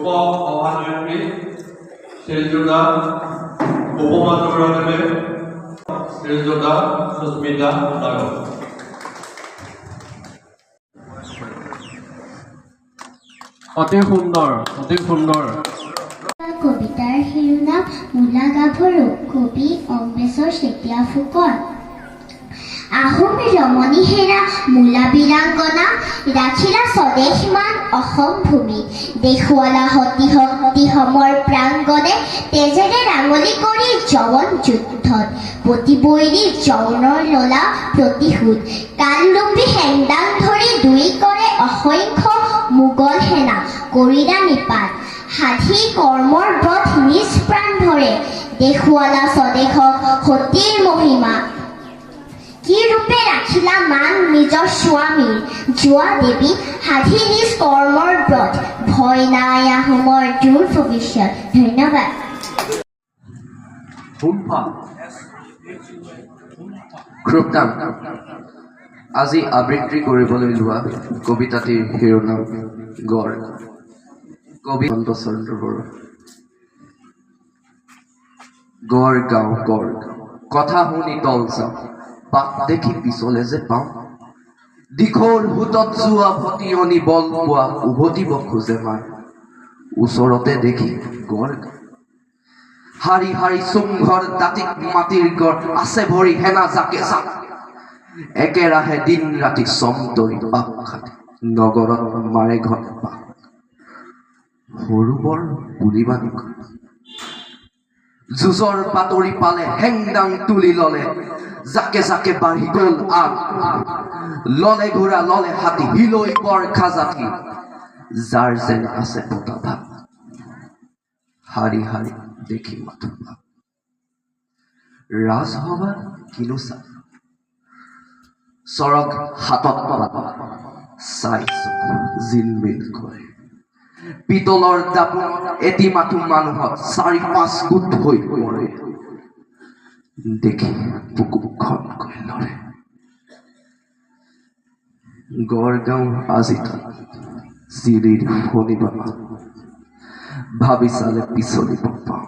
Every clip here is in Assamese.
উপসভানেত্ৰী শ্ৰীযুতা উপমান্যবৰদেবে শ্ৰীযুতা সুস্মিতা নায়ক। অতি সুন্দৰ, অতি সুন্দৰ। কবিতাৰ শিৰোনাম মূলা গাভৰু, কবি অম্বেশ্বৰ চেতিয়া ফুকন। আহোম ৰমণী হেৰা মূলা বীৰাংগনা, ৰাখিলা স্বদেশমান অসম ভূমি। দেখুৱালা সতী শক্তি সমৰ প্ৰাংগণে, তেজেৰে ৰাঙলী কৰি যৱন যুদ্ধত। প্ৰতি বৈৰী যৌনৰ ললা প্ৰতিশোধ, কালৰূপী হেংদাং ধৰি দুই কৰে অসংখ্য মোগল সেনা কৰিলা নিপাত। সাধি কৰ্মৰ ব্ৰত নিজ প্ৰাণ ধৰে, দেখুৱালা স্বদেশক সতীৰ মহিমা। কি ৰূপে ৰাখিলা মান নিজৰ স্বামীৰ, যোৱা দেৱী সাধি নিজ কৰ্মৰ ব্ৰত। ভয় নাই আহোমৰ দূৰ ভৱিষ্যত। ধন্যবাদ। আজি আবৃত্তি কৰিবলৈ লোৱা কবিতাটিৰ শিৰোনাম গড়। কবি চন্দ্ৰ বৰুৱা। গড় গাঁও গড়, কথা শুনি তল চাওঁ, পাক দেখি পিছলে যে পাওঁ। দীঘল সোঁতত যোৱা ভটিয়নি বল পোৱা, উভতিব খোজে মাৰ। ওচৰতে দেখি গড় শাৰী শাৰী চুমঘৰ দাঁতিত মাটিৰ গড়, আছে ভৰি হেনা জাকে জাক। একেৰাহে দিন ৰাতি চমতৰি পাক খাটি, নগৰত মাৰে ঘট পাক। সৰু বৰ বুলি বানি যুঁজৰ বাতৰি পালে হেংদাং তুলি ললে, জাকে জাকে বাঢ়ি গল আগ। ললে ঘোঁৰা ললে হাতী, হিলৈ বৰখা জাতি, যাৰ যেন আছে পতা ভাগ। শাৰী শাৰী দেখি মাথো ভাগ, ৰাজসভা কিনো চাই, চৰগ হাতত চাইছো জিলমিল কৰে। পিতলৰ দাপোন এটি মাথো মানুহত, ৪-৫ গোট হৈ মৰে। দেখি বুকুখনকৈ লৰে। গড়গাঁও আজি চিৰিৰ শুনিব ভাবি চালে পিছলিব পাওঁ।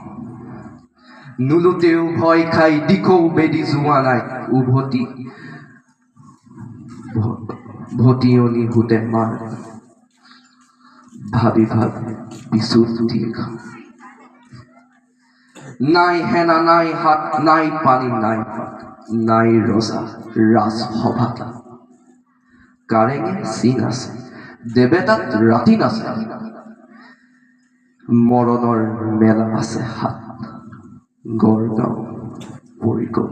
নুলুতেও ভয় খাই দিখৌ বেদি যোৱা নাই, উভতি ভটিয়নি সুতে মাৰ। ভাবি ভাবি বিচুতি খাওঁ। নাই হেনা নাই হাত, নাই পানী নাই পাত, নাই ৰজা ৰাজসভাত। কাৰেঙে চিন আছে, দেৱে তাত ৰাতি নাচে, মৰণৰ মেলা আছে হাত। গড়গাঁও পৰি গল।